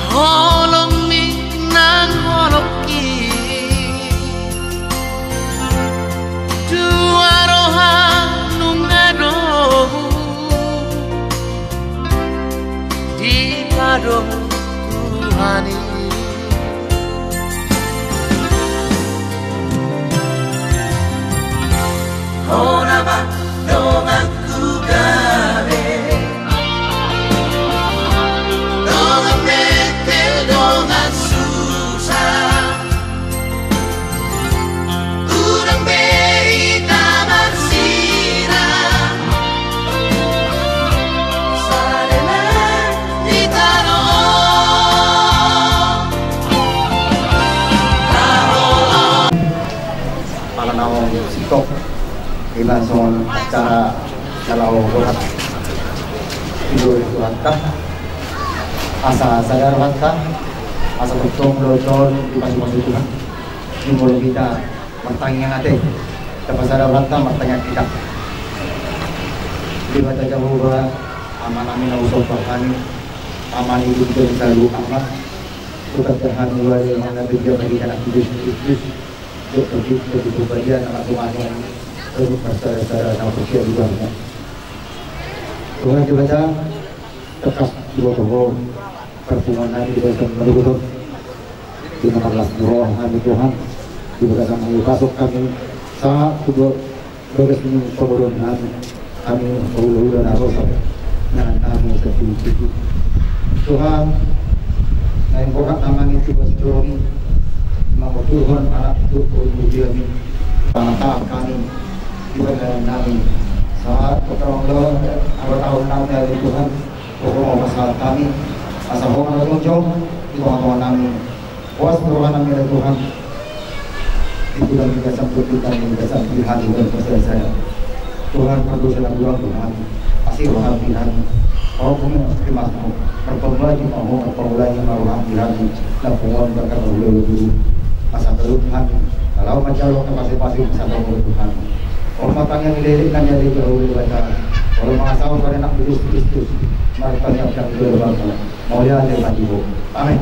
holong minang holoki dua roha nungado di pado Tuhani Honama dongaku gawe dongan metel dongan susah urang bei taman sirah sarena ditaro para nawang sitok ilason acara kalau buat tidur Tuhan kah asa sadar kah asa betul melocor di masing-masing Tuhan di mulut kita bertanya nanti dapat sadar kah bertanya kita di baca jauh bahwa aman amin usul kami aman itu kita selalu aman bukan Tuhan mulai yang nabi dia bagi anak Kristus untuk begitu bagian anak Tuhan untuk saudara-saudara yang berusia di bawahnya. Tuhan dibaca tekas dua tokoh perpungan di bawah menutup di 16 roh kami Tuhan di bawah kami kasuk kami saat kedua beres ini penurunan kami ulu dan arus dengan kami ketujuh Tuhan yang korak namanya itu bersejorongi nama Tuhan anak itu kemudian tangan kami ibadah kami saat pertolongan tahun dari Tuhan pokok masalah kami asal hormat tunjuk di bawah kami puas pertolongan kami dari Tuhan itu dan kita sampai kita sampai hati dan percaya saya Tuhan berdoa dalam doa Tuhan kasih rohan Tuhan kalau kamu terima berpembeli mau berpembeli mau hampiran dan penguat berkat dulu masa Tuhan kalau macam lo pasti bisa berdoa Tuhan hormatannya dilirikkan dari jauh dibaca kalau mengasah pada anak Kristus mereka yang akan berbangsa mulia dengan Ibu amin.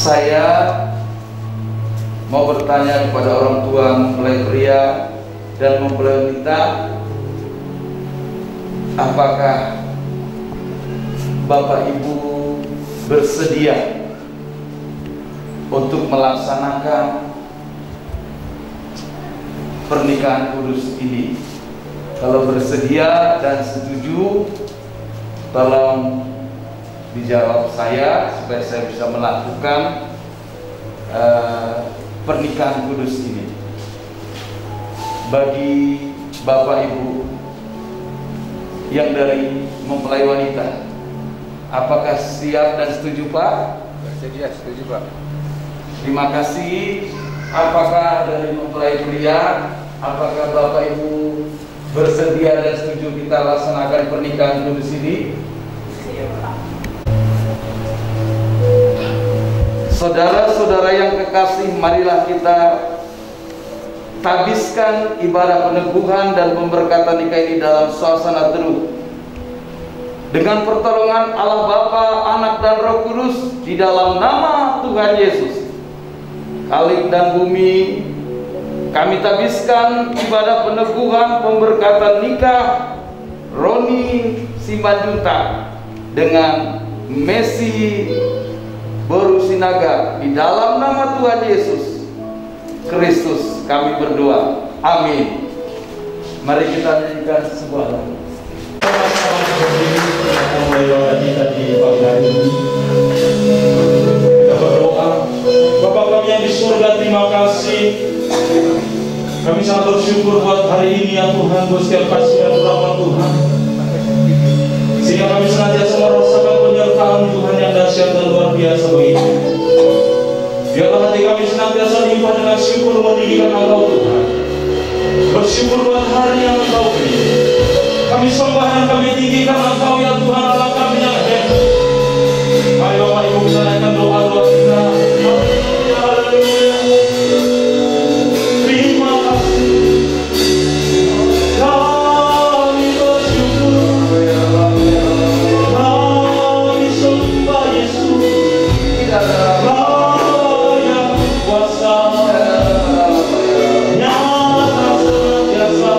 Saya mau bertanya kepada orang tua mempelai pria dan mempelai wanita, apakah Bapak Ibu bersedia untuk melaksanakan pernikahan kudus ini? Kalau bersedia dan setuju, tolong dijawab saya supaya saya bisa melakukan pernikahan kudus ini. Bagi Bapak Ibu yang dari mempelai wanita, apakah siap dan setuju, Pak? Bersedia, setuju, Pak. Terima kasih. Apakah dari mempelai pria, apakah Bapak Ibu bersedia dan setuju kita laksanakan pernikahan kudus ini? Saudara-saudara yang kekasih, marilah kita tabiskan ibadah peneguhan dan pemberkatan nikah ini dalam suasana teduh. Dengan pertolongan Allah Bapa, Anak dan Roh Kudus, di dalam nama Tuhan Yesus, Khalik dan bumi, kami tabiskan ibadah peneguhan pemberkatan nikah Roni Simanjuntak dengan Messi Boru Sinaga, di dalam nama Tuhan Yesus Kristus kami berdoa. Amin. Mari kita nyanyikan sebuah lagu. Kita di pagi hari ini kita berdoa. Bapa kami yang di surga, terima kasih. Kami sangat bersyukur buat hari ini ya Tuhan, buat setiap kasih dan rahmat Tuhan, sehingga kami senantiasa merasakan penyertaan Tuhan yang dahsyat dan luar biasa begitu. Biarlah hati kami senantiasa limpah dengan syukur meninggikan Engkau Tuhan. Bersyukur buat hari yang Engkau beri. Kami sembah dan kami tinggikan Engkau ya Tuhan Allah kami yang hebat. Mari Bapak Ibu bisa naikkan doa-doa kita. Haleluya, haleluya. Terima kasih. Kami bersyukur. Kami sembah Yesus. Kau yang kuasa. Nyata senantiasa.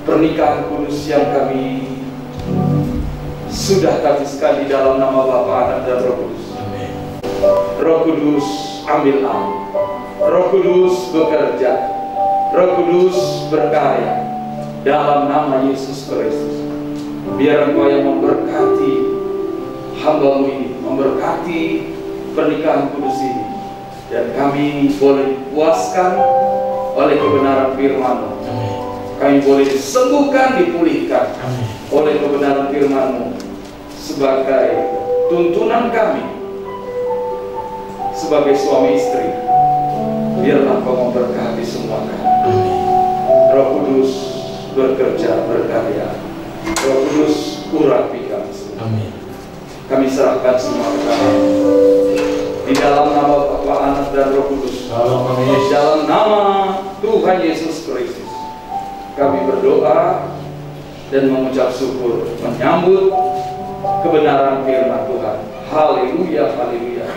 pernikahan kudus yang kami sudah habiskan di dalam nama Bapa, Anak, dan Roh Kudus. Roh Kudus ambil alih, Roh Kudus bekerja, Roh Kudus berkarya dalam nama Yesus Kristus. Biar Engkau yang memberkati hamba-Mu ini, memberkati pernikahan kudus ini, dan kami boleh dipuaskan oleh kebenaran firman-Mu. Kami boleh disembuhkan, dipulihkan oleh kebenaran firman-Mu sebagai tuntunan kami sebagai suami istri. Biarlah Engkau memberkati semua kami. Roh Kudus bekerja, berkarya. Roh Kudus urapi kami semua. Kami serahkan semua kepada di dalam nama Bapa, Anak, dan Roh Kudus. Dalam nama Tuhan Yesus Kristus kami berdoa dan mengucap syukur, menyambut kebenaran firman Tuhan. Haleluya, haleluya.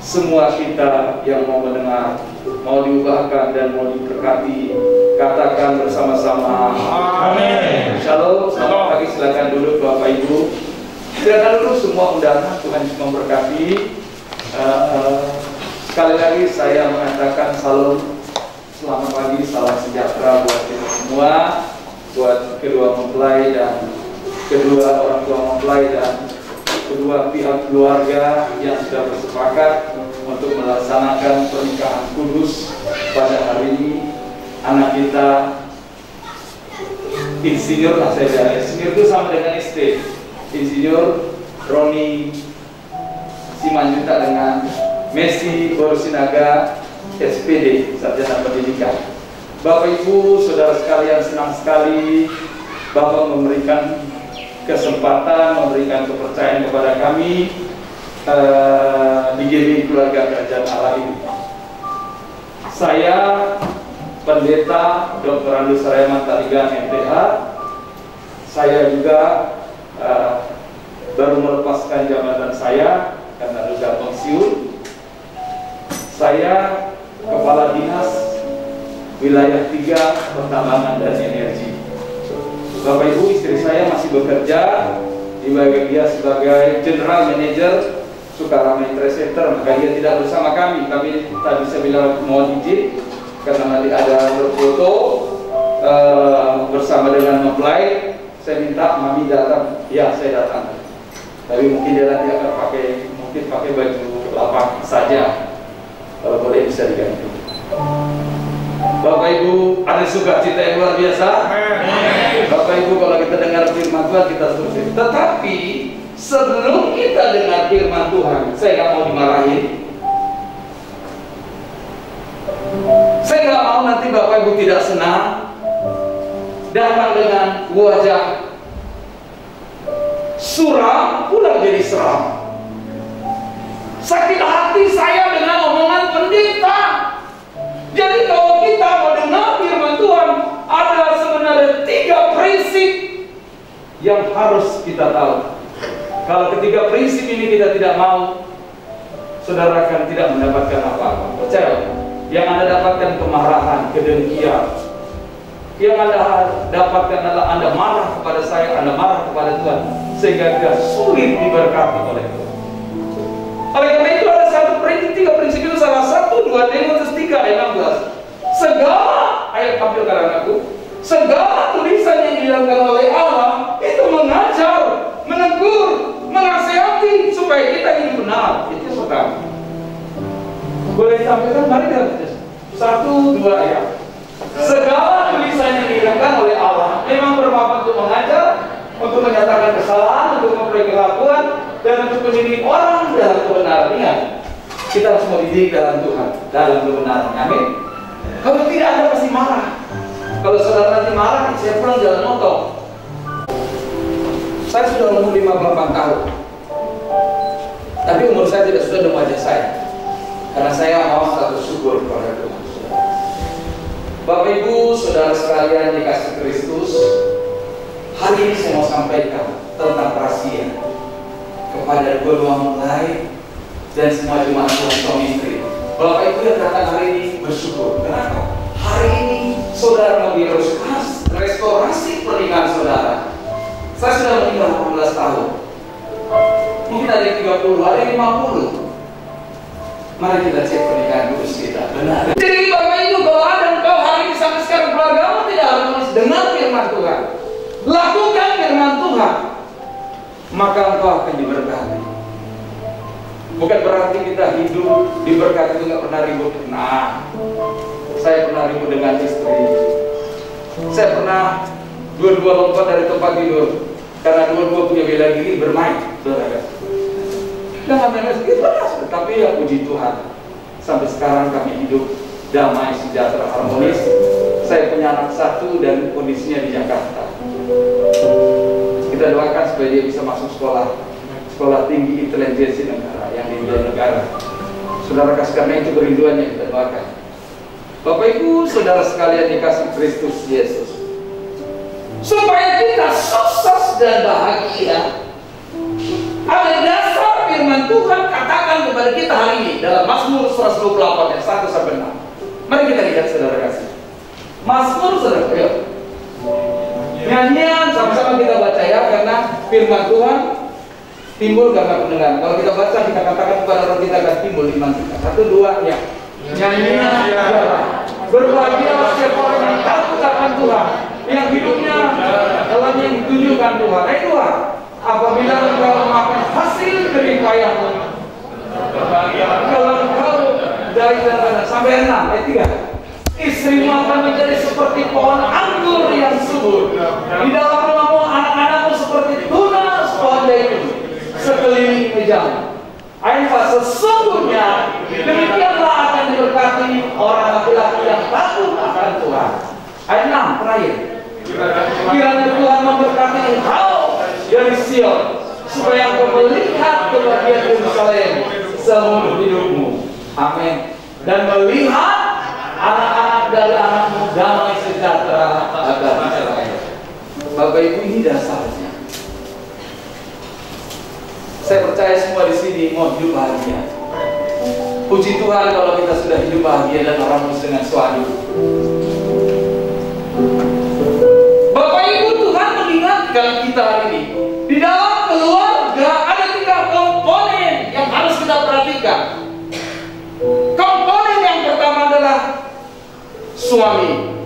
Semua kita yang mau mendengar, mau diubahkan dan mau diberkati, katakan bersama-sama amin. Shalom, selamat pagi, silakan duduk Bapak Ibu. Silakan duduk, semua undangan, Tuhan memberkati. Sekali lagi saya mengatakan salam, selamat pagi, salam sejahtera buat kita semua, buat kedua mempelai dan kedua orang tua mempelai dan kedua pihak keluarga yang sudah bersepakat untuk melaksanakan pernikahan kudus pada hari ini. Anak kita insinyur lah saya bilang, insinyur itu sama dengan ST, insinyur Roni Simanjuta dengan Messi Borusinaga SPD, sarjana pendidikan. Bapak Ibu, saudara sekalian, senang sekali Bapak memberikan kesempatan, memberikan kepercayaan kepada kami di GBI Keluarga Kerajaan Allah ini. Saya Pendeta Dr. Andus Saryaman Tarigan MPH. Saya juga baru melepaskan jabatan saya karena sudah pensiun. Saya Kepala Dinas Wilayah 3 Pertambangan dan Energi. Bapak Ibu, istri saya masih bekerja di bagian dia sebagai General Manager Sukarame Trade Center, maka dia tidak bersama kami. Kami tadi saya bilang mohon izin karena nanti ada berfoto bersama dengan mempelai. Saya minta Mami datang, ya saya datang. Tapi mungkin dia nanti akan pakai baju lapang saja. Kalau boleh bisa diganti. Bapak Ibu, ada sukacita yang luar biasa. Bapak Ibu, kalau kita dengar firman Tuhan kita selesai. Tetapi sebelum kita dengar firman Tuhan, saya nggak mau dimarahin. Saya nggak mau nanti Bapak Ibu tidak senang, datang dengan wajah suram, pulang jadi seram. Sakit hati saya dengan omongan pendeta. Jadi kalau kita mau dengar firman Tuhan, ada sebenarnya 3 prinsip yang harus kita tahu. Kalau ketiga prinsip ini kita tidak mau, saudara akan tidak mendapatkan apa-apa. Percaya, yang Anda dapatkan kemarahan, kedengkian. Yang Anda dapatkan adalah Anda marah kepada saya, Anda marah kepada Tuhan, sehingga kita sulit diberkati oleh Tuhan. Oleh karena itu ada satu prinsip, 3 prinsip itu salah satu 2 Timotius 3 ayat 16. Segala ayat ambil anakku, segala tulisan yang dilakukan oleh Allah itu mengajar, menegur, menasihati supaya kita hidup benar. Itu yang pertama. Boleh ditampilkan? Mari kita baca 1, 2 ayat. Segala tulisan yang dilakukan oleh Allah memang bermanfaat untuk mengajar, untuk menyatakan kesalahan, untuk memperbaiki kelakuan, dan untuk mendidik orang dalam kebenaran. Ingat, kita harus mendidik dalam Tuhan, dalam kebenaran. Amin. Kalau tidak, Anda pasti marah. Kalau saudara nanti marah, saya pulang jalan motor. Saya sudah umur 58 tahun, tapi umur saya tidak sesuai dengan wajah saya, karena saya mau selalu syukur kepada Tuhan. Bapak Ibu, saudara sekalian dikasih Kristus, hari ini saya mau sampaikan tentang rahasia kepada kedua mempelai dan semua jemaat Tuhan suami istri. Bapak Ibu yang datang hari ini bersyukur. Kenapa? Hari ini saudara mau direstorasi Saya sudah menikah 18 tahun. Mungkin ada yang 30, ada yang 50. Mari kita cek pernikahan dulu kita. Benar. Jadi Bapak Ibu, kalau ada engkau hari ini sampai sekarang keluargamu tidak harmonis dengan firman Tuhan, lakukan firman Tuhan, maka engkau akan diberkati. Bukan berarti kita hidup diberkati itu nggak pernah ribut. Nah, saya pernah ribut dengan istri. Saya pernah dua-dua lompat dari tempat tidur karena dua-dua punya bela diri bermain, saudara. Jangan main sedikit beras, tapi ya puji Tuhan, sampai sekarang kami hidup damai, sejahtera, harmonis. Saya punya anak satu dan kondisinya di Jakarta. Kita doakan supaya dia bisa masuk sekolah tinggi intelijensi negara yang dinilai negara. Saudara kasih, karena itu kerinduannya kita doakan. Bapak Ibu, saudara sekalian dikasih Kristus Yesus, supaya kita sukses dan bahagia, ada dasar firman Tuhan katakan kepada kita hari ini dalam Mazmur 128 ayat 1 sampai 6. Mari kita lihat saudara kasih. Mazmur, saudara, ayo. Nyanyian sama-sama kita baca ya, karena firman Tuhan timbul karena pendengaran. Kalau kita baca, kita katakan kepada roh kita akan timbul iman kita. 1, 2 ya. Nyanyian berbahagia setiap orang yang takut akan Tuhan, yang hidupnya dalam yang ditunjukkan Tuhan. Ayat 2. Apabila engkau memakan hasil jerih payahmu, kalau engkau dari tanah. Sampai 6 ayat 3. Istrimu akan menjadi seperti pohon anggur yang subur, di dalam rumahmu anak-anakmu seperti tunas pohon zaitun sekeliling mejamu. Ayat 4. Sesungguhnya demikianlah akan diberkati orang laki-laki yang takut akan Tuhan. Ayat 6 terakhir. Kiranya Tuhan memberkati engkau dari Sion, supaya engkau melihat kebahagiaan Yerusalem seumur hidupmu. Amin. Dan melihat anak-anak dari anakmu damai sejahtera agar Israel. Bapak Ibu, ini dasarnya. Saya percaya semua di sini mau hidup bahagia. Puji Tuhan kalau kita sudah hidup bahagia dan harmonis dengan suami. Bapak Ibu, Tuhan mengingatkan kita hari ini, di dalam keluarga ada 3 komponen yang harus kita perhatikan. Komponen yang pertama adalah suami,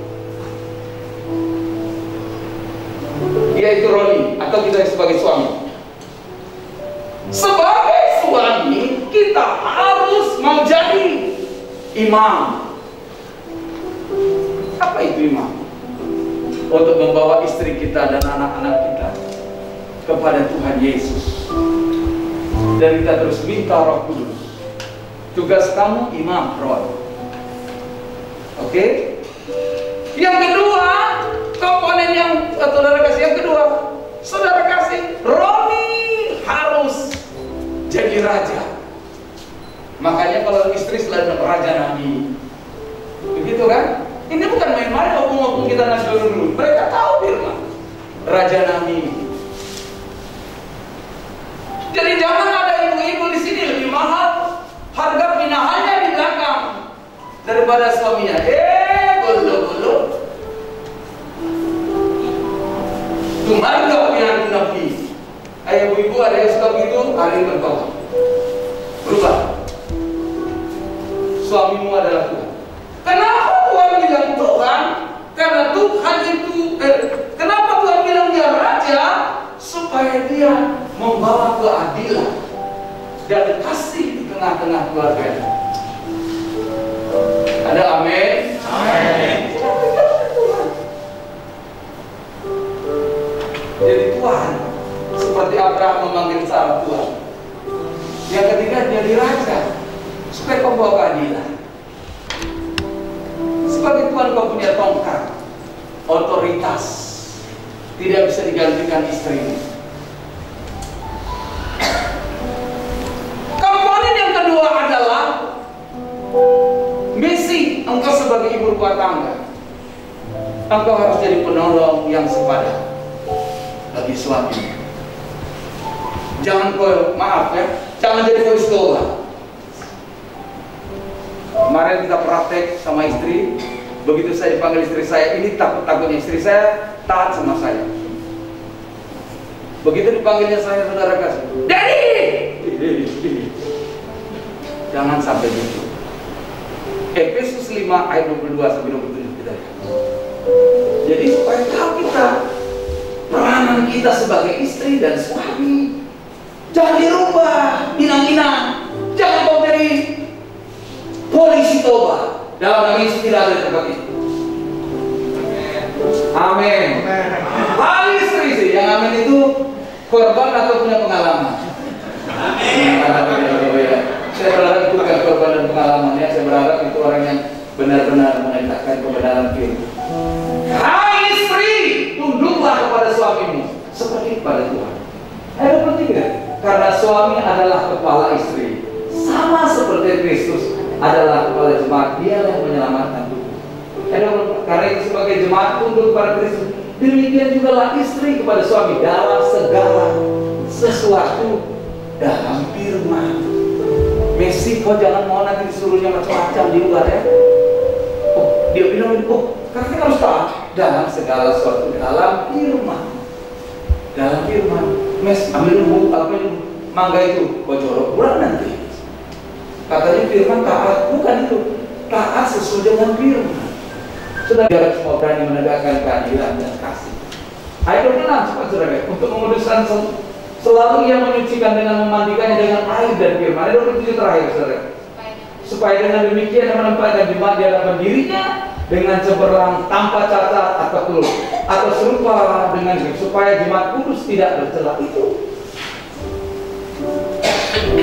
yaitu Roni atau kita sebagai suami. Sebagai suami, kita harus mau jadi imam. Apa itu imam? Untuk membawa istri kita dan anak-anak kita kepada Tuhan Yesus. Dan kita terus minta Roh Kudus. Tugas kamu imam, Roh. Oke? Yang kedua, komponen yang saudara kasih yang kedua, saudara kasih Roni harus jadi raja. Makanya kalau istri selalu raja Nabi, begitu kan? Ini bukan main-main ngomong-ngomong kita nasi dulu. Mereka tahu firman raja Nabi. Jadi jangan ada ibu-ibu di sini lebih mahal harga pinahannya di belakang daripada suaminya. Bulu-bulu. Cuma enggak punya Nabi. Ayo ibu-ibu, ada yang suka begitu, hari ini berubah. Berubah. Suamimu adalah Tuhan. Kenapa Tuhan bilang Tuhan? Karena Tuhan itu, kenapa Tuhan bilang dia raja? Supaya dia membawa keadilan dan kasih di tengah-tengah keluarga. Ada amin? Amin. Jadi Tuhan seperti Abraham memanggil Sarah Tuhan. Yang ketiga jadi raja supaya kau bawa keadilan. Sebagai Tuhan kau punya tongkat otoritas, tidak bisa digantikan istrimu. Komponen yang kedua adalah misi engkau sebagai ibu rumah tangga. Engkau harus jadi penolong yang sepadan bagi suami. Jangan kau, maaf ya, jangan jadi kau sekolah. Kemarin kita praktek sama istri, begitu saya dipanggil istri saya, ini takut-takutnya istri saya taat sama saya. Begitu dipanggilnya saya, saudara kasih, Daddy! Jangan sampai gitu. Efesus 5 ayat 22 sampai 27 kita. Jadi supaya tahu kita peranan kita sebagai istri dan suami, jangan dirubah, inang-inang. Jangan kau jadi polisi toba. Dalam nama Yesus tidak ada tempat itu. Amin. Hal istri sih, yang amin itu korban atau punya pengalaman. Amin. Saya berharap itu bukan korban dan pengalamannya. Saya berharap itu orang yang benar-benar menegakkan kebenaran firman. Hai istri, tunduklah kepada suamimu seperti kepada Tuhan. Ayat 23. Karena suami adalah kepala istri, sama seperti Kristus adalah kepala jemaat, dia yang menyelamatkan tubuh. Karena itu sebagai jemaat tunduk kepada Kristus, demikian juga lah istri kepada suami dalam segala sesuatu dalam firman. Messi, kau jangan mau nanti disuruhnya macam-macam di luar ya. Oh, dia bilang, karena harus taat dalam segala sesuatu dalam firman. Dalam firman, ambil mangga itu, kau jorok pulang nanti. Katanya firman taat, bukan itu. Taat sesuai dengan firman. Sudah biar semua berani menegakkan keadilan dan kasih. Ayat 26, saudara, untuk menguduskan selalu ia menyucikan dengan memandikannya dengan air dan firman. Ayat 27 terakhir, saudara. Supaya dengan demikian yang menempatkan jemaat di hadapan dirinya dengan cemerlang tanpa cacat atau serupa dengan itu, supaya jemaat kudus tidak bercela. Itu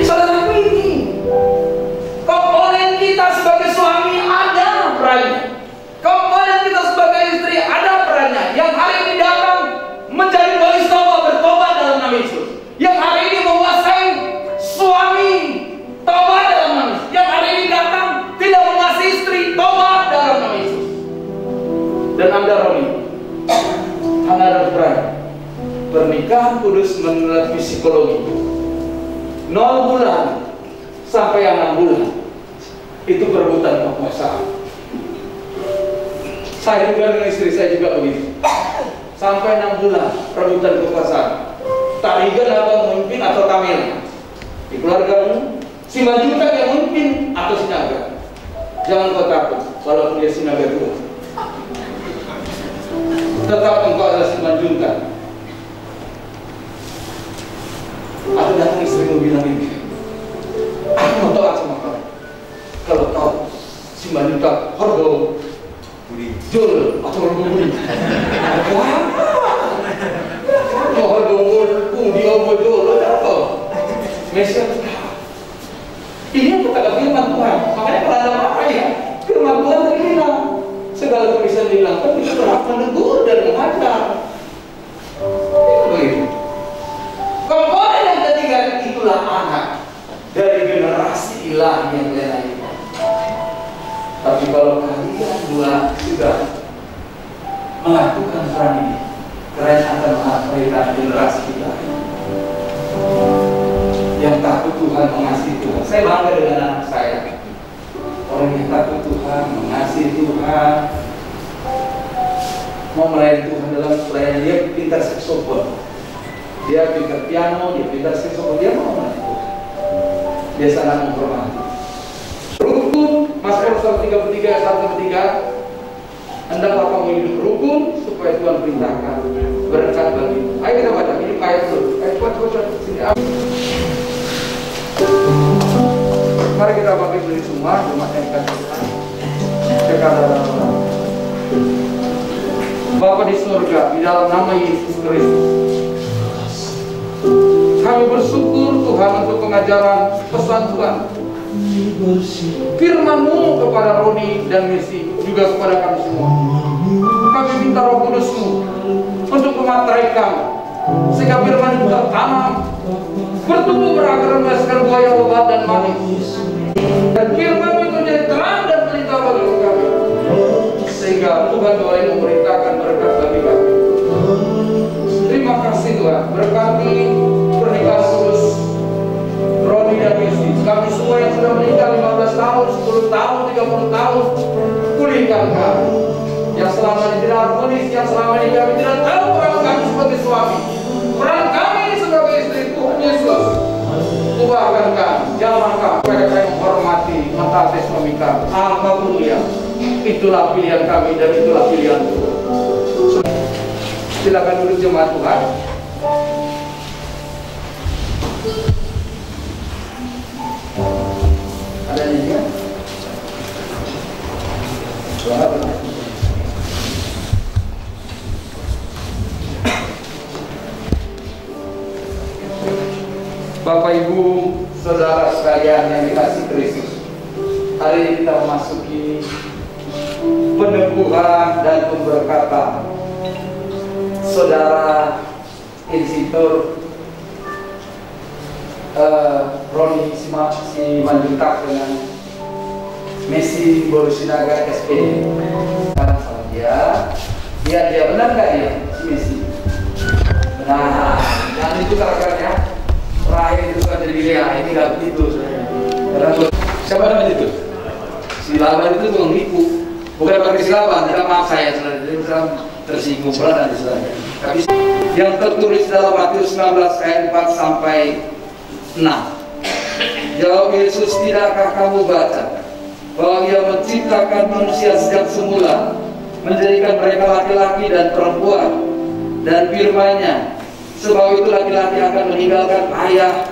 saudara, ini komponen kita sebagai suami ada perannya, komponen kita sebagai istri ada perannya. Yang hari ini datang menjadi polis toba, bertobat dalam nama Yesus. Yang hari ini menguasai suami, tobat dalam nama Yesus. Yang hari ini datang tidak mengasihi istri, tobat dalam nama Yesus. Dan Anda Roni, Anda harus berani. Pernikahan kudus menurut psikologi 0 bulan sampai 6 bulan itu perebutan kekuasaan. Saya juga dengan istri saya juga begitu. Sampai 6 bulan perebutan kekuasaan. Tak lihat apa memimpin atau Kamil di keluargamu, si majukan yang memimpin atau si naga. Jangan kau takut walaupun dia si naga tua. Tetap engkau adalah si majukan. Atau datang istrimu bilang ini, aku mau taat sama kau. Kalau kau si majukan hordo jul atau hordo mohon dongol, dia bodoh, apa? Mesya, ini yang kata firman Tuhan. Makanya kalau ada apa ya, firman Tuhan terhilang, segala tulisan dihilangkan, kita berhak menegur dan mengajar. Begitu. Komponen yang ketiga itulah anak dari generasi ilahi yang lain. Tapi kalau kalian dua sudah melakukan peran ini, kalian akan menghasilkan generasi kita yang takut Tuhan, mengasihi Tuhan. Saya bangga dengan anak saya, orang yang takut Tuhan, mengasihi Tuhan, mau melayani Tuhan dalam pelayanan. Dia pintar saksofon, dia pintar piano, dia pintar saksofon, dia mau melayani Tuhan. Dia sangat menghormati. Rukun, Mazmur 133 ayat 1-3, hendaklah kamu hidup rukun supaya Tuhan perintahkan berkat bagimu. Ayo kita baca hidup ayat dulu. Ayo cepat sini. Mari kita bagi beli semua jemaat yang kasih Tuhan. Bapa di surga, di dalam nama Yesus Kristus, kami bersyukur Tuhan untuk pengajaran pesan Tuhan, firman-Mu kepada Roni dan Messi, juga kepada kami semua. Kami minta Roh Kudus-Mu untuk memateraikan, sehingga firman itu tertanam, bertumbuh berakar, menghasilkan buah yang lebat dan manis. Dan firman itu menjadi terang dan pelita bagi kami, sehingga Tuhan boleh memerintahkan berkat bagi kami. Terima kasih Tuhan, berkati pernikahan kudus Roni dan Messi. Kami semua yang sudah menikah 15 tahun, 10 tahun, 30 tahun, pulihkan kami. Yang selama ini tidak harmonis, yang selama ini kami tidak tahu peran kami sebagai suami, peran kami kami. Apapun dia, itulah pilihan kami dan itulah pilihan Tuhan. Silakan duduk jemaat Tuhan. Ada nyanyi? Bapak Ibu, saudara sekalian yang dikasihi Kristus, hari ini kita memasuki peneguhan dan pemberkatan saudara Insinyur Roni Simanjuntak dengan Messi Borusinaga SPD. Karena sama dia benar nggak dia si Messi? Benar. Jangan itu karakternya. Terakhir itu kan jadi Lea, ini nggak begitu. Siapa namanya itu? Si Laban itu tukang nipu. Bukan pakai si Laban, tidak maaf saya tersinggung berat dan sebagainya. Tapi yang tertulis dalam Matius 19 ayat 4 sampai 6. Jawab Yesus, tidakkah kamu baca bahwa Ia menciptakan manusia sejak semula, menjadikan mereka laki-laki dan perempuan, dan firman-Nya, sebab itu laki-laki akan meninggalkan ayah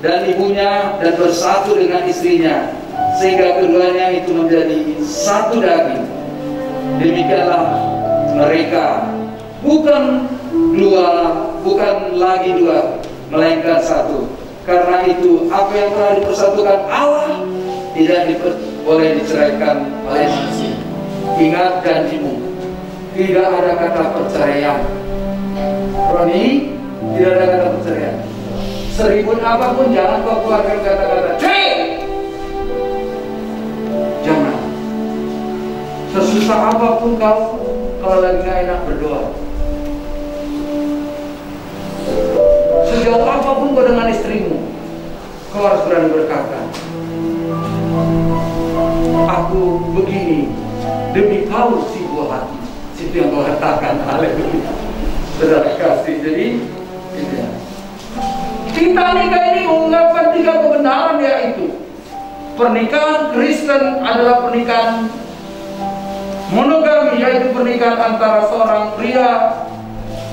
dan ibunya dan bersatu dengan istrinya, sehingga keduanya itu menjadi satu daging. Demikianlah mereka bukan lagi dua, melainkan satu. Karena itu apa yang telah dipersatukan Allah tidak boleh diceraikan oleh manusia. Ingat janjimu, tidak ada kata perceraian. Roni, tidak ada kata perceraian. Seribut apapun jangan kau keluarkan kata-kata cerai. Jangan. Sesusah apapun kau, kalau lagi gak enak berdoa. Sejauh apapun kau dengan istrimu, kau harus berani berkata, aku begini demi kau si buah hati. Situ yang kau katakan. Haleluya. Saudara kasih, jadi kita nikah ini mengungkapkan 3 kebenaran, yaitu pernikahan Kristen adalah pernikahan monogami, yaitu pernikahan antara seorang pria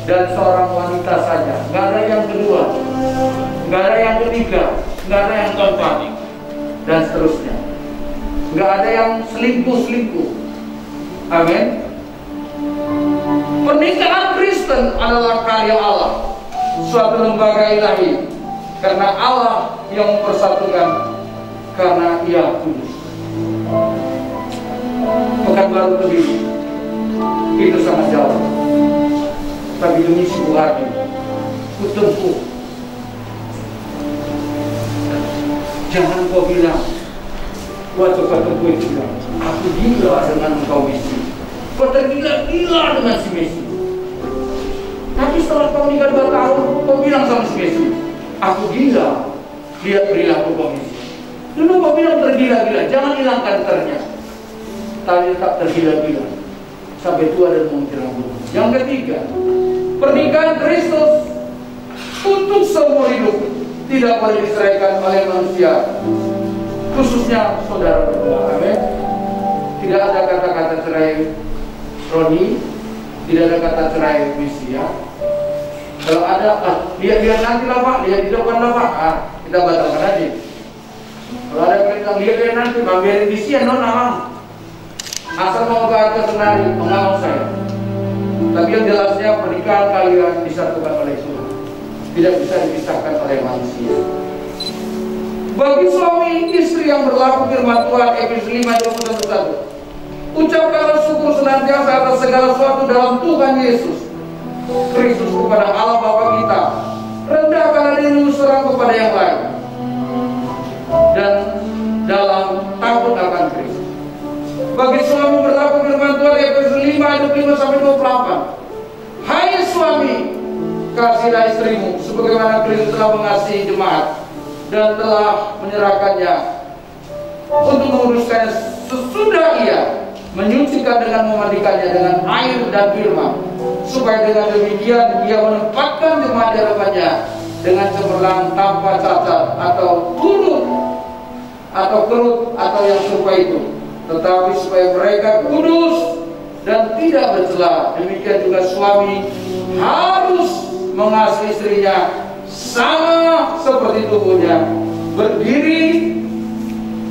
dan seorang wanita saja. Nggak ada yang kedua, nggak ada yang ketiga, nggak ada yang keempat, dan seterusnya. Nggak ada yang selingkuh-selingkuh. Amin. Pernikahan Kristen adalah karya Allah, suatu lembaga ilahi, karena Allah yang mempersatukan, karena Ia kudus. Pekanbaru Kediri itu sangat jauh, tapi demi sebuah hati ku tempuh. Jangan kau bilang waktu kau tempuh itu bilang, aku gila dengan engkau Messi, kau tergila-gila dengan si Messi. Tapi setelah kau nikah 2 tahun, kau bilang sama si Messi, aku gila, lihat perilaku kau Messi. Dulu kau bilang tergila-gila, jangan hilang karakternya, tapi tetap tergila-gila sampai tua dan mengukir rambut. Yang ketiga, pernikahan Kristus untuk seumur hidup tidak boleh diceraikan oleh manusia, khususnya saudara berdua. Amin. Tidak ada kata-kata cerai Roni, tidak ada kata cerai Mesia. Kalau ada, dia nanti lah Pak, dia di depan lah Pak, kita batalkan aja. Kalau ada yang bilang dia nanti, Pak, biarin di sini, nona. Asal mau ke atas senari, pengawal saya. Tapi yang jelasnya pernikahan kalian disatukan oleh Tuhan, tidak bisa dipisahkan oleh manusia. Bagi suami istri yang berlaku firman Tuhan, Efesus 5:21, ucapkanlah syukur senantiasa atas segala sesuatu dalam Tuhan Yesus Kristus kepada Allah Bapa kita. Rendahkanlah diri seorang kepada yang lain, dan dalam takut akan Kristus. Bagi suami berlaku firman Tuhan, Efesus 5:5-28, hai suami, kasihilah istrimu sebagaimana Kristus telah mengasihi jemaat dan telah menyerahkannya untuk menguruskannya sesudah Ia menyucikan dengan memandikannya dengan air dan firman, supaya dengan demikian Ia menempatkan jemaat di hadapannya dengan cemerlang, tanpa cacat atau kerut atau yang serupa itu. tetapi supaya mereka kudus dan tidak bercela. Demikian juga suami harus mengasihi istrinya sama seperti tubuhnya. Berdiri,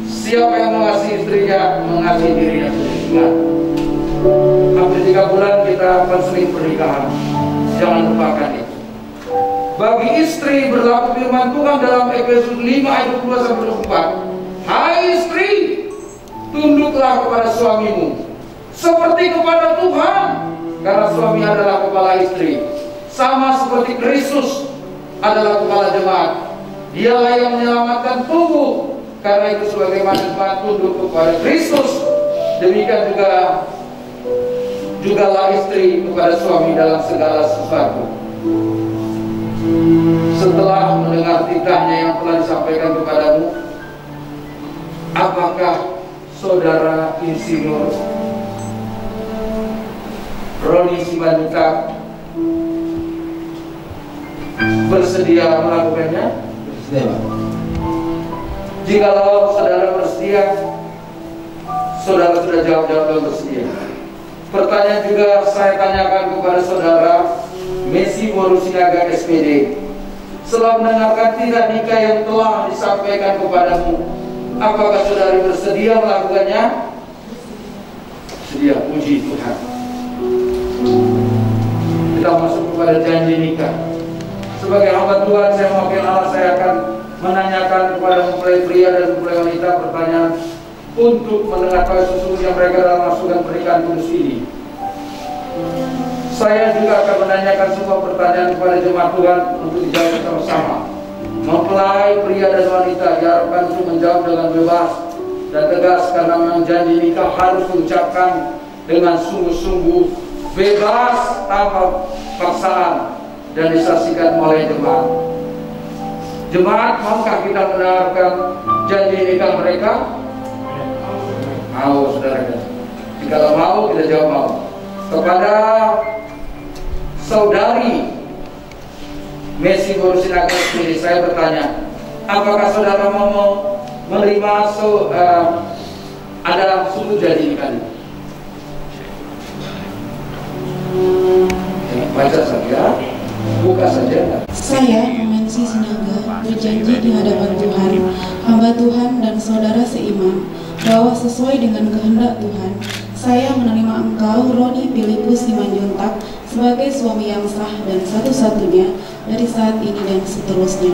siapa yang mengasihi istrinya mengasihi dirinya sendiri. Ingat, hampir 3 bulan kita konseling pernikahan. Jangan lupakan itu. Bagi istri berlaku firman Tuhan dalam Efesus 5 ayat 22-24. Hai istri, tunduklah kepada suamimu seperti kepada Tuhan, karena suami adalah kepala istri, sama seperti Kristus adalah kepala jemaat. Dialah yang menyelamatkan tubuh, karena itu sebagaimana jemaat tunduk kepada Kristus, demikian jugalah istri kepada suami dalam segala sesuatu. Setelah mendengar titahnya yang telah disampaikan kepadamu, apakah saudara Insinyur Roni Simanjuntak bersedia melakukannya? Bersedia, Pak. Jikalau saudara bersedia, saudara sudah jawab bersedia. Pertanyaan juga saya tanyakan kepada saudara Messi Borusinaga SPD. Setelah mendengarkan titah nikah yang telah disampaikan kepadamu, apakah saudari bersedia melakukannya? Sedia, puji Tuhan. Kita masuk kepada janji nikah. Sebagai hamba Tuhan, saya mewakili Allah, saya akan menanyakan kepada mempelai pria dan mempelai wanita pertanyaan untuk mengetahui sesungguhnya mereka dalam masukan pernikahan kudus ini. Saya juga akan menanyakan semua pertanyaan kepada jemaat Tuhan untuk dijawab bersama. Mempelai pria dan wanita diharapkan untuk menjawab dengan bebas dan tegas, karena memang janji nikah harus diucapkan dengan sungguh-sungguh, bebas tanpa paksaan, dan disaksikan oleh jemaat. Jemaat, maukah kita mendengarkan janji nikah mereka? Mau, saudara. Jika mau, kita jawab mau. Kepada saudari Messi Borusinaga sendiri, saya bertanya, apakah saudara mau menerima ada sungguh janji nikah? Baca saja, buka saja. Saya, Mensi Sinaga, berjanji di hadapan Tuhan, hamba Tuhan dan saudara seiman, bahwa sesuai dengan kehendak Tuhan, saya menerima engkau, Roni Filipus Simanjuntak, sebagai suami yang sah dan satu-satunya dari saat ini dan seterusnya.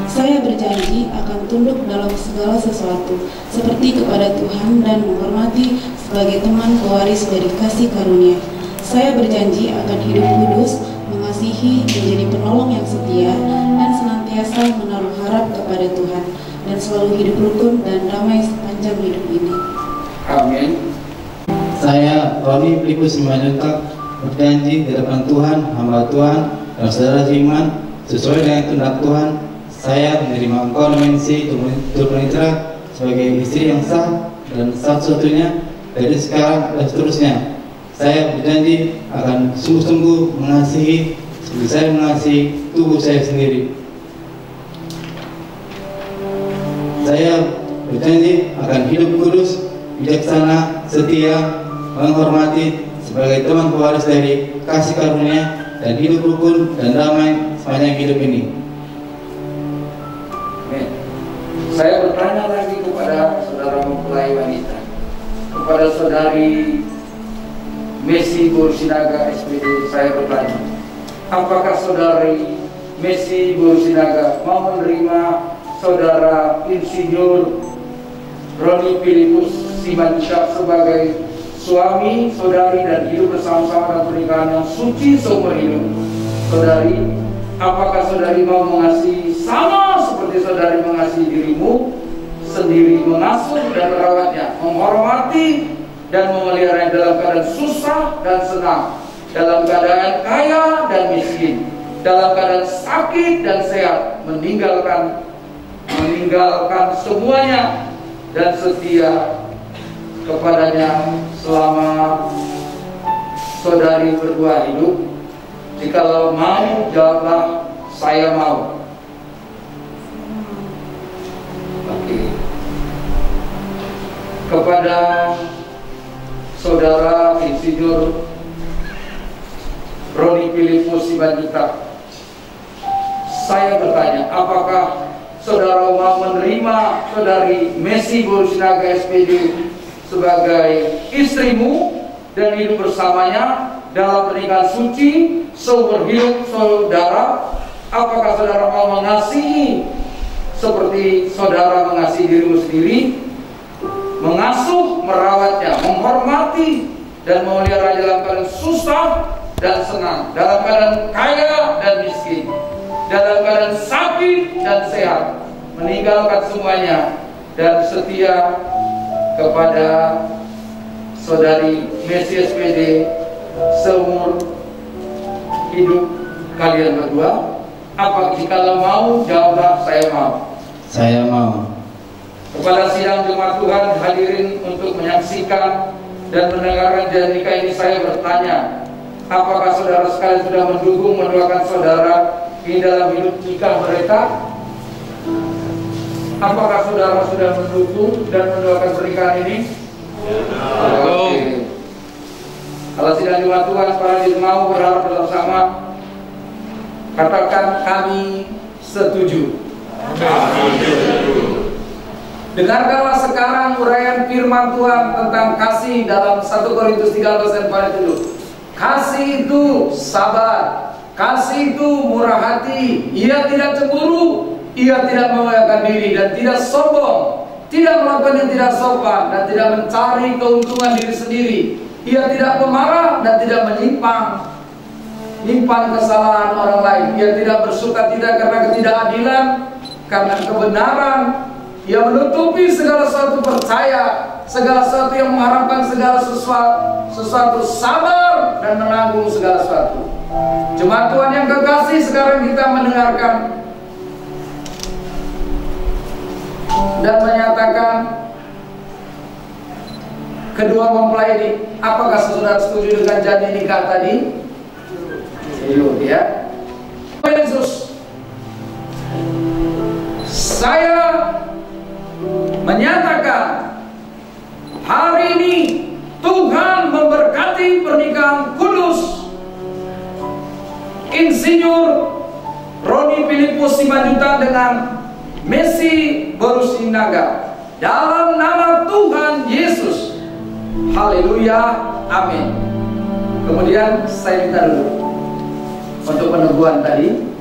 Saya berjanji akan tunduk dalam segala sesuatu, seperti kepada Tuhan, dan menghormati sebagai teman pewaris dari kasih karunia. Saya berjanji akan hidup kudus, mengasihi, menjadi penolong yang setia, dan senantiasa menaruh harap kepada Tuhan, dan selalu hidup rukun dan damai sepanjang hidup ini. Amin. Saya, Roni Filipus Simanjuntak, berjanji di hadapan Tuhan, hamba Tuhan, dan saudara seiman, sesuai dengan kehendak Tuhan, saya menerima engkau, Mensi Turunitra, sebagai istri yang sah dan satu-satunya dari sekarang dan seterusnya. Saya berjanji akan sungguh-sungguh mengasihi seperti saya mengasihi tubuh saya sendiri. Saya berjanji akan hidup kudus, bijaksana, setia, menghormati sebagai teman pewaris dari kasih karunia, dan hidup rukun dan damai sepanjang hidup ini. Amin. Saya bertanya lagi kepada saudara mempelai wanita, kepada saudari Messi Borusinaga SPD, saya bertanya, apakah saudari Messi Borusinaga mau menerima saudara Insinyur Roni Filipus Simanjuntak sebagai suami, saudari, dan hidup bersama-sama dalam pernikahan yang suci seumur hidup? Saudari, apakah saudari mau mengasihi sama seperti saudari mengasihi dirimu sendiri, mengasuh dan merawatnya, menghormati dan memeliharanya dalam keadaan susah dan senang, dalam keadaan kaya dan miskin, dalam keadaan sakit dan sehat, meninggalkan semuanya dan setia kepadanya selama saudari berdua hidup? Jikalau mau, jawablah, saya mau. Oke. kepada Saudara Insinyur Roni Filipus Simanjuntak, saya bertanya, apakah saudara mau menerima Saudari Messi Borusinaga SPD sebagai istrimu dan hidup bersamanya dalam pernikahan suci seumur hidup saudara? Apakah saudara mau mengasihi seperti saudara mengasihi dirimu sendiri, mengasuh, merawatnya, menghormati dan memelihara dalam keadaan susah dan senang, dalam keadaan kaya dan miskin, dalam keadaan sakit dan sehat, meninggalkan semuanya dan setia kepada Saudari Messi SPD seumur hidup kalian berdua? Apa jikalau mau, jawablah saya mau. Saya mau. Kepada sidang jemaat Tuhan hadirin untuk menyaksikan dan mendengarkan janji nikah ini, saya bertanya, apakah saudara sekalian sudah mendukung, mendoakan saudara di dalam hidup nikah mereka? Apakah saudara sudah mendukung dan mendoakan pernikahan ini? Oke. Kalau sidang jemaat Tuhan para mau berharap bersama, katakan kami setuju. Dengarkanlah sekarang uraian firman Tuhan tentang kasih dalam 1 Korintus 13 ayat 47. Kasih itu sabar, kasih itu murah hati, ia tidak cemburu, ia tidak memuliakan diri dan tidak sombong, tidak melakukan yang tidak sopan dan tidak mencari keuntungan diri sendiri. Ia tidak pemarah dan tidak menyimpan kesalahan orang lain. Ia tidak bersuka cita karena ketidakadilan, karena kebenaran. Ia menutupi segala sesuatu, percaya segala sesuatu, yang mengharapkan segala sesuatu, sabar dan menanggung segala sesuatu. Jemaat Tuhan yang kekasih, sekarang kita mendengarkan dan menyatakan kedua mempelai ini. Apakah saudara setuju dengan janji nikah tadi? Setuju ya. Yesus, saya menyatakan hari ini Tuhan memberkati pernikahan kudus Insinyur Roni Filipus Simanjuntak dengan Messi Borusinaga dalam nama Tuhan Yesus. Haleluya, amin. Kemudian saya minta dulu untuk peneguhan tadi.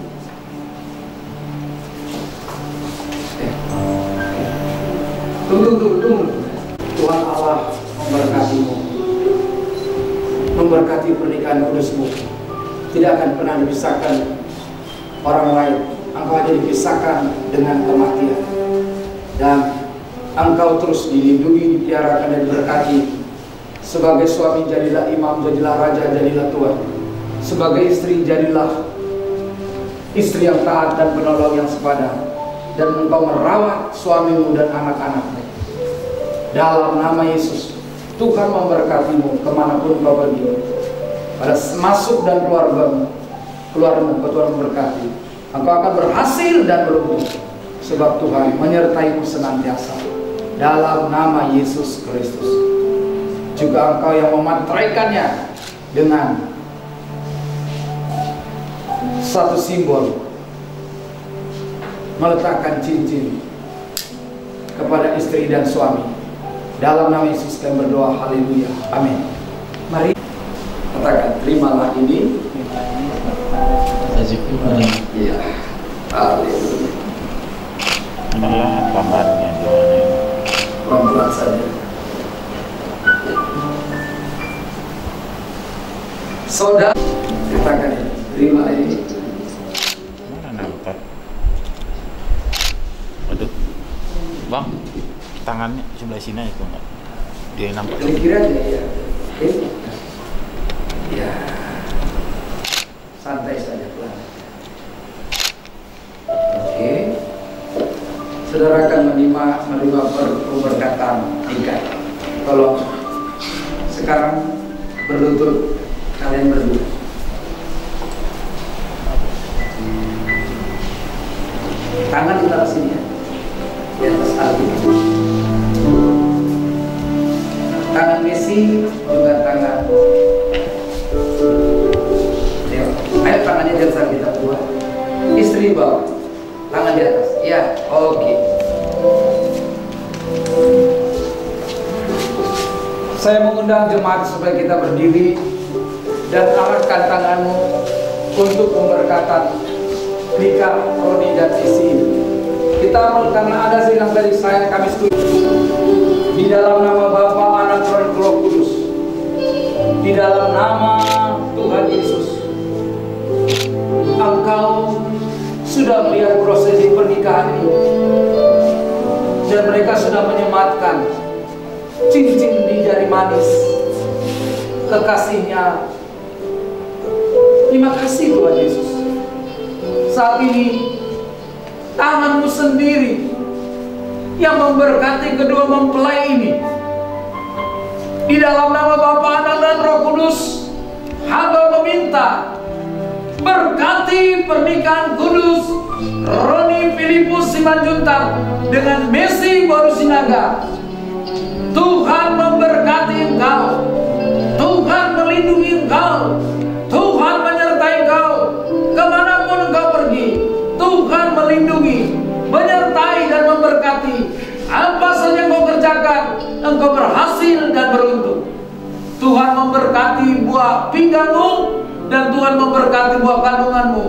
Tunggu. Tuhan Allah memberkatimu, memberkati pernikahan kudusmu. Tidak akan pernah dipisahkan orang lain. Engkau hanya dipisahkan dengan kematian. Dan engkau terus dilindungi, dipeliharakan dan diberkati. Sebagai suami jadilah imam, jadilah raja, jadilah tuan. Sebagai istri jadilah istri yang taat dan penolong yang sepadan. Dan engkau merawat suamimu dan anak-anakmu. Dalam nama Yesus, Tuhan memberkatimu kemanapun kau pergi. Pada masuk dan keluargamu, Tuhan memberkati. Engkau akan berhasil dan beruntung, sebab Tuhan menyertaimu senantiasa. Dalam nama Yesus Kristus. Juga engkau yang memateraikannya dengan satu simbol, meletakkan cincin kepada istri dan suami. Dalam nama Yesus kami berdoa, haleluya, amin. Mari katakan, terimalah ini. Iya, haleluya. Inilah gambarnya Pelan-pelan saja. Saudara, katakan, terima ini. Mana nampak? Waduh, bang, tangannya sebelah sini itu enggak? Dia nampak. Kira-kira aja ya. Oke. Ya. Santai saja, pelan. Oke. Saudara akan menerima pemberkatan nikah. Tolong sekarang berlutut kalian berdua. Tangan kita sini ya, di atas hati. Messi juga tangan. Ayo tangannya di atas kita berdua. Istri bawah, tangan di atas. Ya, oke. Saya mengundang jemaat supaya kita berdiri dan arahkan tanganmu untuk pemberkatan nikah Roni dan Isi. Kita karena ada sidang dari saya, kami setuju di dalam nama Bapa, Anak, dan Roh Kudus, di dalam nama Tuhan Yesus. Engkau sudah melihat prosesi pernikahan ini dan mereka sudah menyematkan cincin di jari manis kekasihnya. Terima kasih Tuhan Yesus. Saat ini tanganmu sendiri yang memberkati kedua mempelai ini. Di dalam nama Bapa, Anak, dan Roh Kudus, hamba meminta berkati pernikahan kudus Roni Filipus Simanjuntak dengan Messi Borusinaga. Tuhan memberkati engkau, Tuhan melindungi engkau, Tuhan menyertai engkau kemanapun engkau pergi. Tuhan melindungi, menyertai dan memberkati. Apa saja yang kau kerjakan, engkau berhasil dan beruntung. Tuhan memberkati buah pinggangmu dan Tuhan memberkati buah kandunganmu.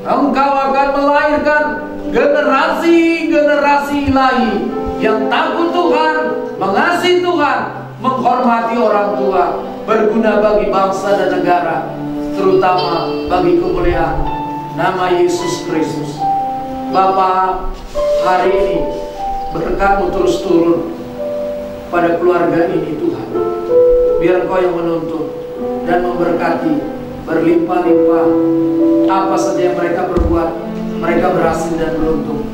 Engkau akan melahirkan generasi-generasi ilahi yang takut Tuhan, mengasihi Tuhan, menghormati orang tua, berguna bagi bangsa dan negara, terutama bagi kemuliaan nama Yesus Kristus. Bapa, hari ini berkat-Mu terus turun pada keluarga ini Tuhan. Biar Kau yang menuntun dan memberkati berlimpah-limpah. Apa saja yang mereka berbuat, mereka berhasil dan beruntung.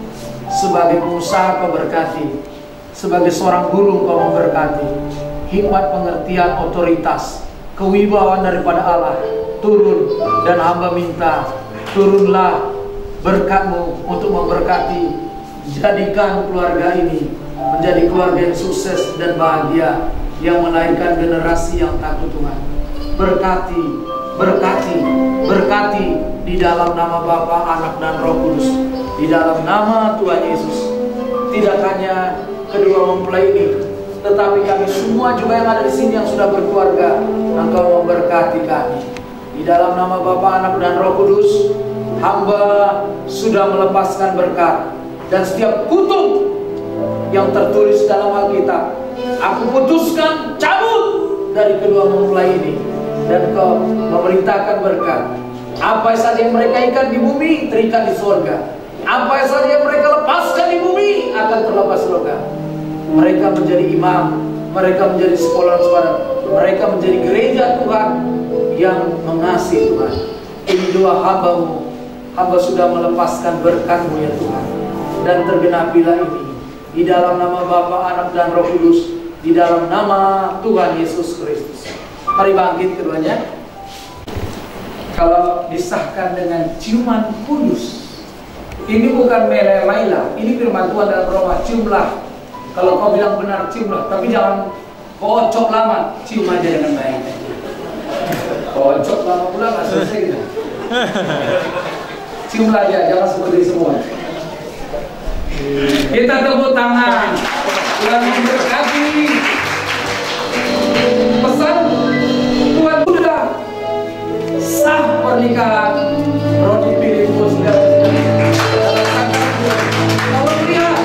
Sebagai pengusaha Kau berkati, sebagai seorang guru Kau memberkati. Hikmat, pengertian, otoritas, kewibawaan daripada Allah turun, dan hamba minta turunlah berkat-Mu untuk memberkati. Jadikan keluarga ini menjadi keluarga yang sukses dan bahagia, yang melahirkan generasi yang takut Tuhan. Berkati, berkati, berkati di dalam nama Bapa, Anak, dan Roh Kudus, di dalam nama Tuhan Yesus. Tidak hanya kedua mempelai ini, tetapi kami semua juga yang ada di sini yang sudah berkeluarga. Engkau memberkati kami. Di dalam nama Bapa, Anak, dan Roh Kudus, hamba sudah melepaskan berkat. Dan setiap kutub yang tertulis dalam Alkitab, aku putuskan cabut dari kedua mempelai ini. Dan Kau memerintahkan berkat. Apa saja yang mereka ikat di bumi, terikat di surga. Apa saja yang mereka lepaskan di bumi, akan terlepas surga. Mereka menjadi imam, mereka menjadi sekolah-sekolah, mereka menjadi gereja Tuhan yang mengasihi Tuhan. Ini doa hamba-Mu. Hamba sudah melepaskan berkat-Mu ya Tuhan. Dan tergenapilah ini di dalam nama Bapa, Anak, dan Roh Kudus, di dalam nama Tuhan Yesus Kristus. Mari bangkit keduanya. Kalau disahkan dengan ciuman kudus, ini bukan mele-mela, ini firman Tuhan dalam Roma. Ciumlah. Kalau kau bilang benar, ciumlah. Tapi jangan kocok lama, cium aja dengan baik. Kocok lama pula nggak selesai gitu. Ciumlah aja, jangan seperti semua. Kita tepuk tangan. Tuhan memberkati. Pesan Tuhan sudah sah pernikahan Roni Filipus dan kalau lihat,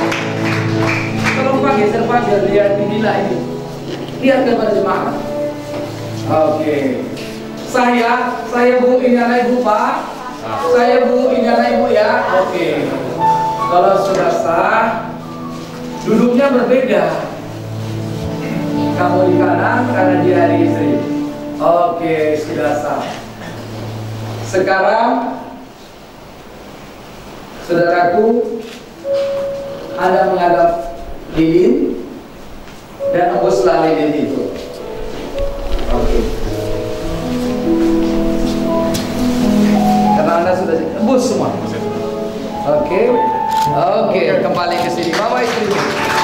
kalau geser lihat inilah ini. Lihat kepada jemaat. Oke. Saya Bu, ini anak Ibu Pak. Saya Bu, ini anak Ibu ya. Oke. Kalau sudah sah, duduknya berbeda. Kamu di kanan karena dia di istri. Oke, sudah sah. Sekarang, saudaraku, Anda menghadap lilin dan embuslah lilin itu. Oke. Karena Anda sudah embus semua. Oke. Oke, kembali ke sini. Bawa istri.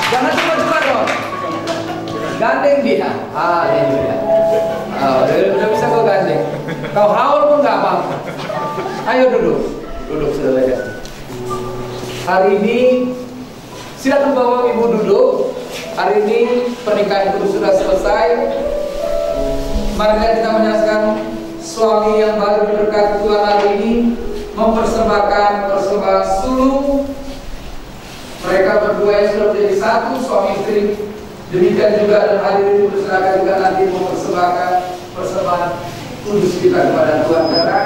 Jangan cepat-cepat dong. Gandeng dia. Haleluya. Udah bisa kau gandeng. Kau haul pun nggak apa-apa. Ayo duduk. Duduk saudara. Hari ini silakan bawa ibu duduk. Hari ini pernikahan itu sudah selesai. Mari kita menyaksikan suami yang baru diberkati Tuhan hari ini mempersembahkan persembahan sulung. Mereka berdua yang sudah menjadi satu, suami istri. Demikian juga dan hadirin berserahkan juga nanti mempersembahkan persembahan kudus kita kepada Tuhan karena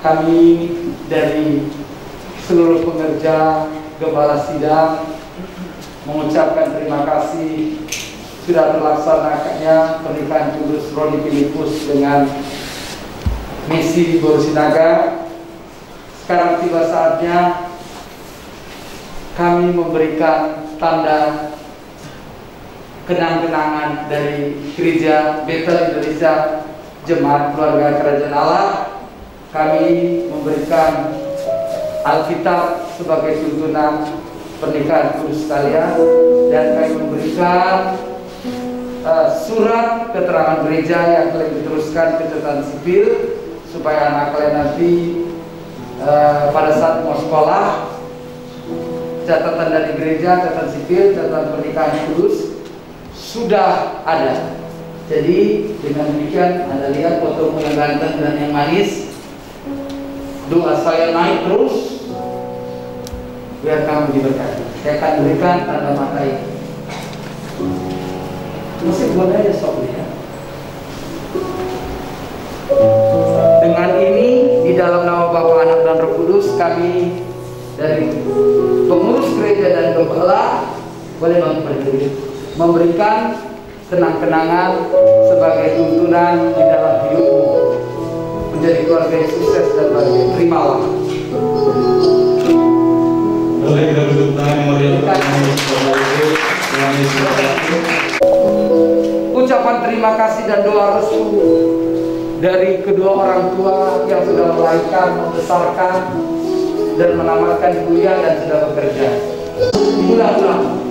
kami dari seluruh pengerja Gembala Sidang mengucapkan terima kasih sudah terlaksananya pernikahan kudus Roni Filipus dengan misi Borsinaga. Sekarang tiba saatnya kami memberikan tanda kenang-kenangan dari Gereja Bethel Indonesia Jemaat Keluarga Kerajaan Allah. Kami memberikan Alkitab sebagai tuntunan pernikahan kudus sekalian, dan kami memberikan surat keterangan gereja yang telah diteruskan ke catatan sipil supaya anak kalian nanti pada saat mau sekolah, catatan dari gereja, catatan sipil, catatan pernikahan kudus sudah ada. Jadi dengan demikian Anda lihat fotomu yang ganteng dan yang manis. Doa saya naik terus biar kamu diberkati. Saya akan berikan tanda mata ini. Musik boleh ya sob ya. Dengan ini di dalam nama Bapa, Anak dan Roh Kudus, kami dari pengurus gereja dan gembala boleh memberikan kenang-kenangan sebagai tuntunan di dalam hidupmu menjadi keluarga yang sukses dan bahagia. Terimalah. Boleh kita duduk tangan yang meriah. Ucapan terima kasih dan doa restu dari kedua orang tua yang sudah melahirkan, membesarkan, dan menamatkan kuliah dan sudah bekerja. Ulang-ulang.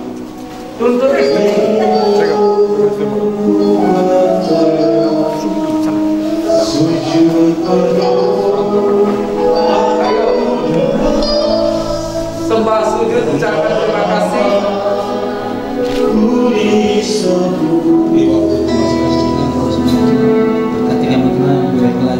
Tuntut istri. Ayo. Sembah sujud, ucapkan terima kasih. Berkati kami Tuhan, baiklah.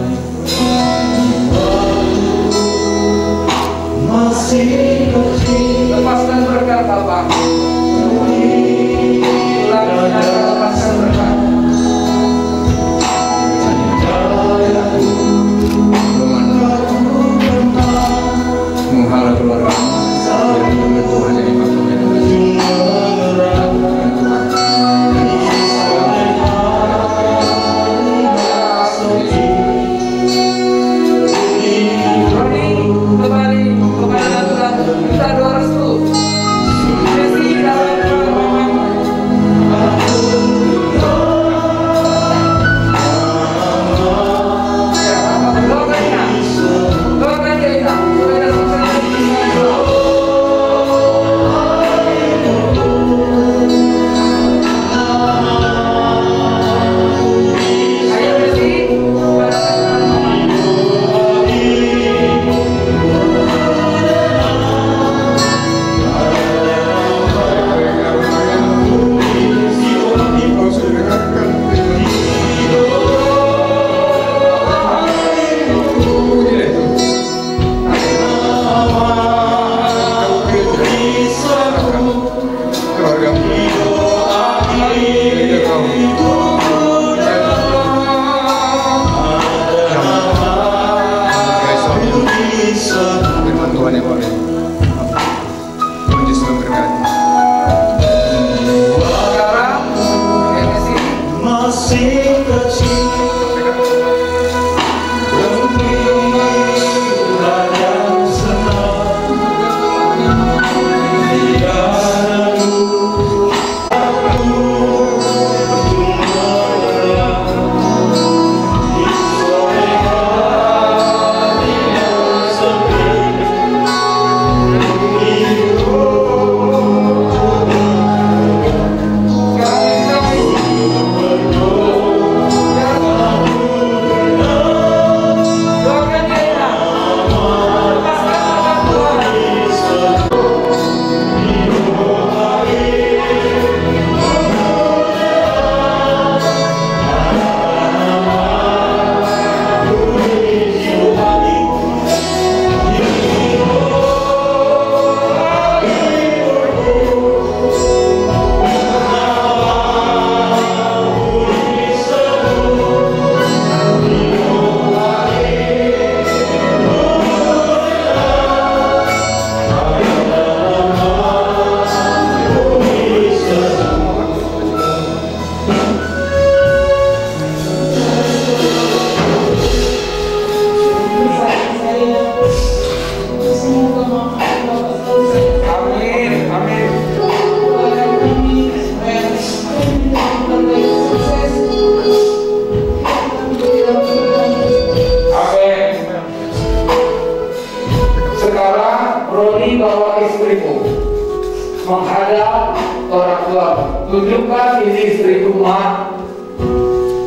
tunjukkan ini istri rumah,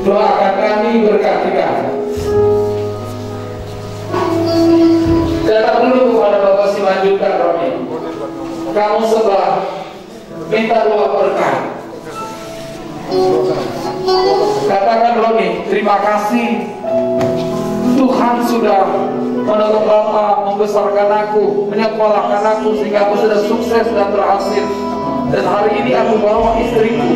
doakan kami, berkati kami. Datang dulu kepada Bapak Simanjuntak Roni. Kamu sebelah minta doa berkah. Katakan Roni, terima kasih Tuhan sudah menolong Bapak, membesarkan aku, menyekolahkan aku sehingga aku sudah sukses dan berhasil. Dan hari ini aku bawa istriku.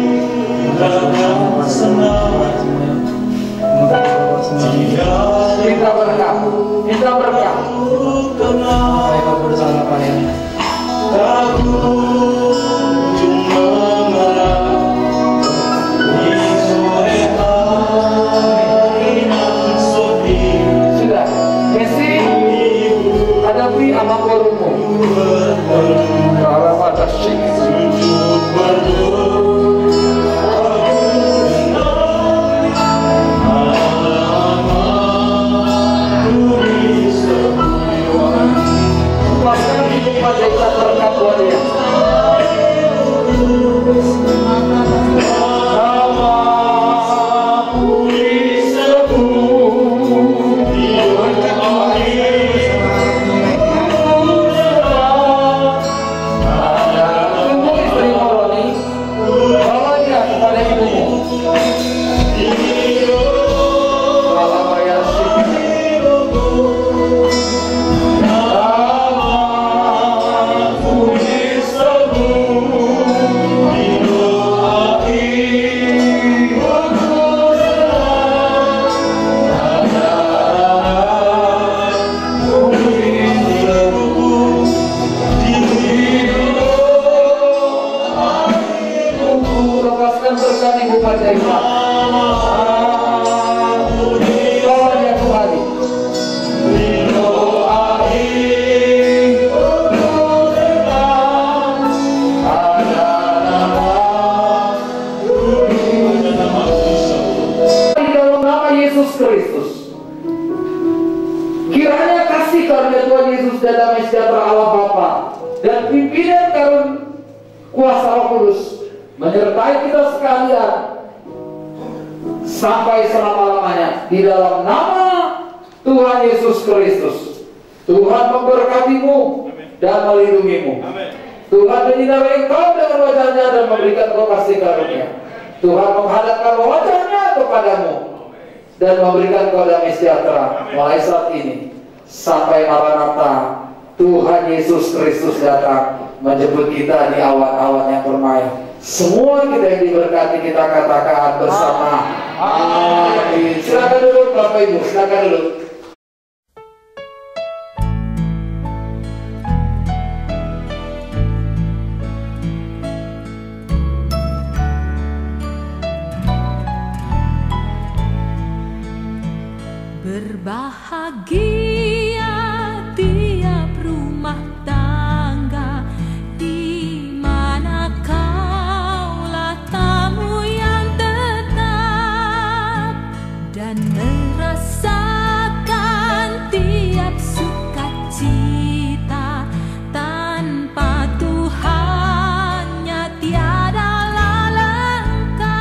Minta berkah, minta berkah. Sudah, Messi hadapi sama forumu. Kalau pada menyertai kita sekalian sampai selama-lamanya di dalam nama Tuhan Yesus Kristus. Tuhan memberkatimu dan melindungimu. Tuhan menyinari engkau dengan wajahnya dan memberikan kau kasih karunia. Tuhan menghadapkan wajahnya kepadamu dan memberikan kau damai sejahtera mulai saat ini sampai Maranatha Tuhan Yesus Kristus datang menjemput kita di awan-awan yang permai. Semua kita yang diberkati kita katakan bersama amin. Silakan duduk Bapak Ibu, silakan duduk. Berbahagia tiap rumah tangga di mana kaulah tamu yang tetap dan merasakan tiap sukacita. Tanpa Tuhannya tiadalah lengkap.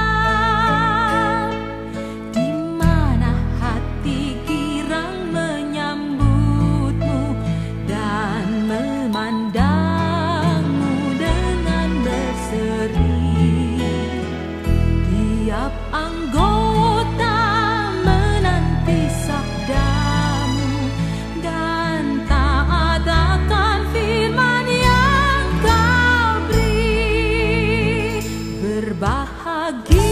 Di mana hati girang menyambutmu dan memandangmu dengan berseri. Tiap anggota menanti sabdamu dan taat akan firman yang kau beri. Berbahagia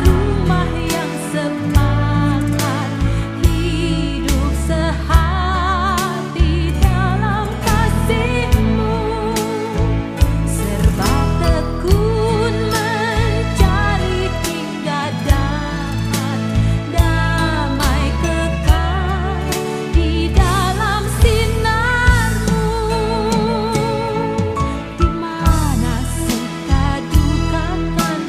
rumah yang sepakat, hidup sehati dalam kasih-Mu, serba tekun mencari hingga dapat damai kekal di dalam sinar-Mu. Di mana suka duka kan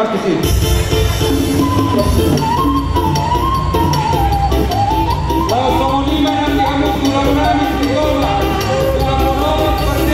menghadap ke sini. Kalau kamu lima nanti kamu pulang nangis di sekolah. Pulang nomor seperti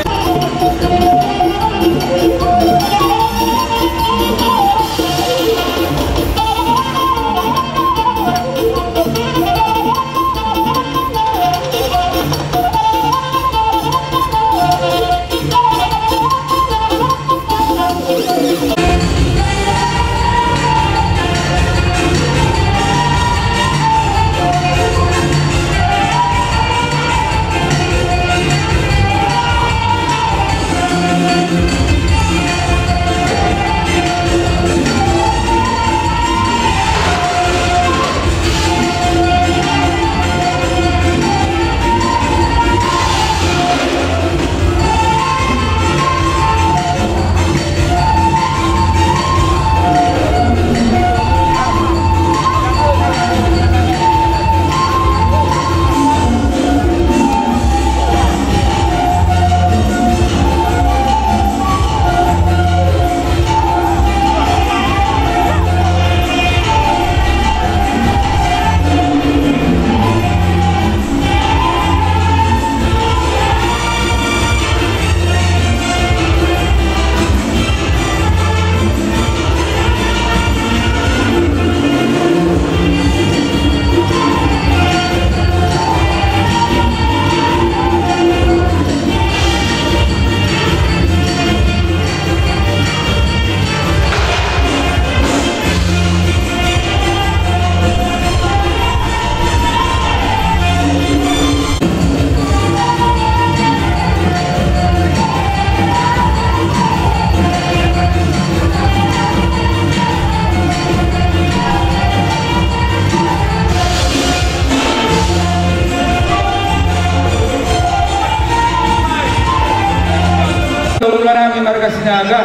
Kami marga Sinaga,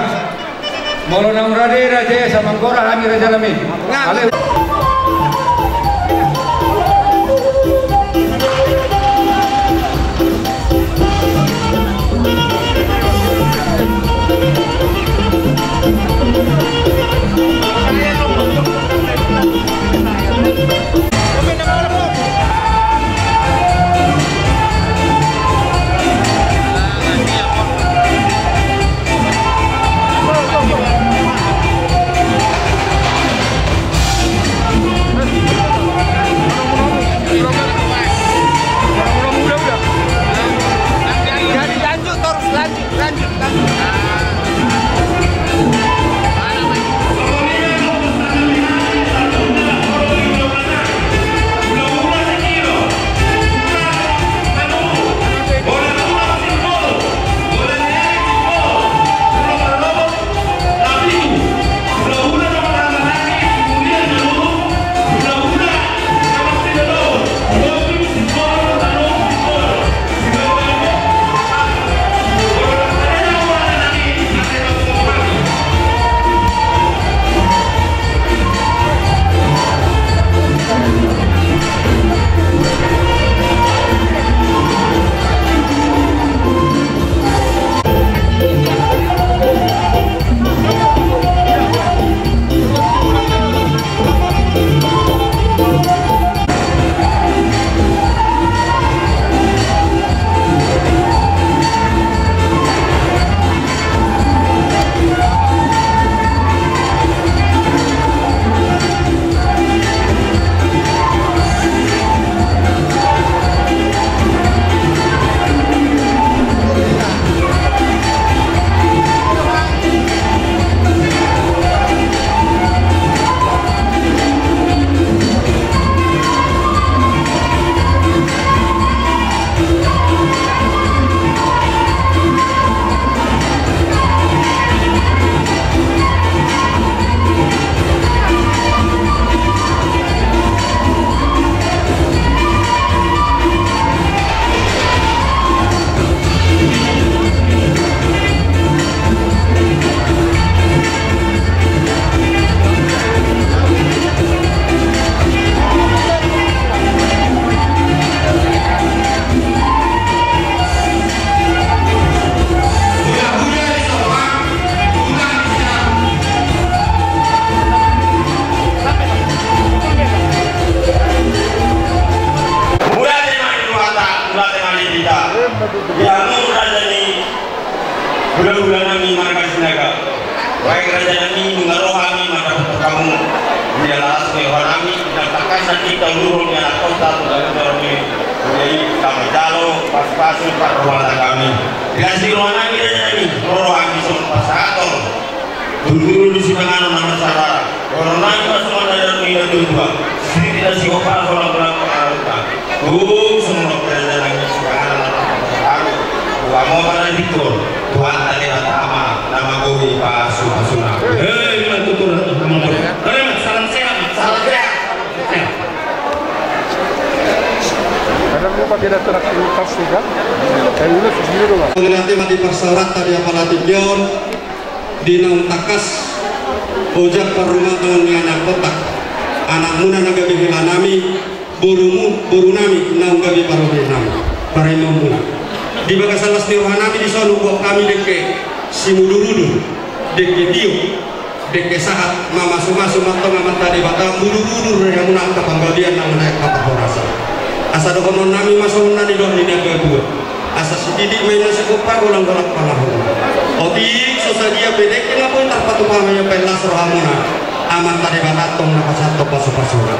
Molonang Rade Raja Samangkora Hami Raja Lamin. Bulan-bulan kami marga sinaga. Baik raja kami mengarohami mata kamu. Jelas kami dan takkan kita luruh di anak kota dan kami menjadi kami jalo pas-pasu pak rumah kami. Dikasih ruang kami raja kami. Rohami semua pasator. Dulu di sidangan nama saudara. Orang lain masuk ada minat dua. Tidak sih apa orang orang kita. Semua kerajaan kami sidangan nama kamu pada ditur. Tuhan tadi nama gobi pasu pasuna. Hei, mana tutur nama gobi? Salam sehat, salam sehat. Kadang lupa tidak teraktivitas juga. Dari dulu sendiri dulu. Nanti mati persorat tadi apalagi Dion di naung takas ojak perumah dengan anak kotak anak muna naga bihilanami buru nami naung gabi parubenami parimo muna di bagas salas tiruhanami di sono buat kami deke simulurudu deke dio deke sahat mama sumasu matong amat tadi batang buru yang muna angka panggalian naung naik kapal horasa asa dokonon nami masuk nani doh di naga dua asa sididik main nasi kupar ulang galak palahun otik sosadia bedek kenapa tak patu pamanya pelas rohamuna aman tadi batatong napas satu pasu-pasura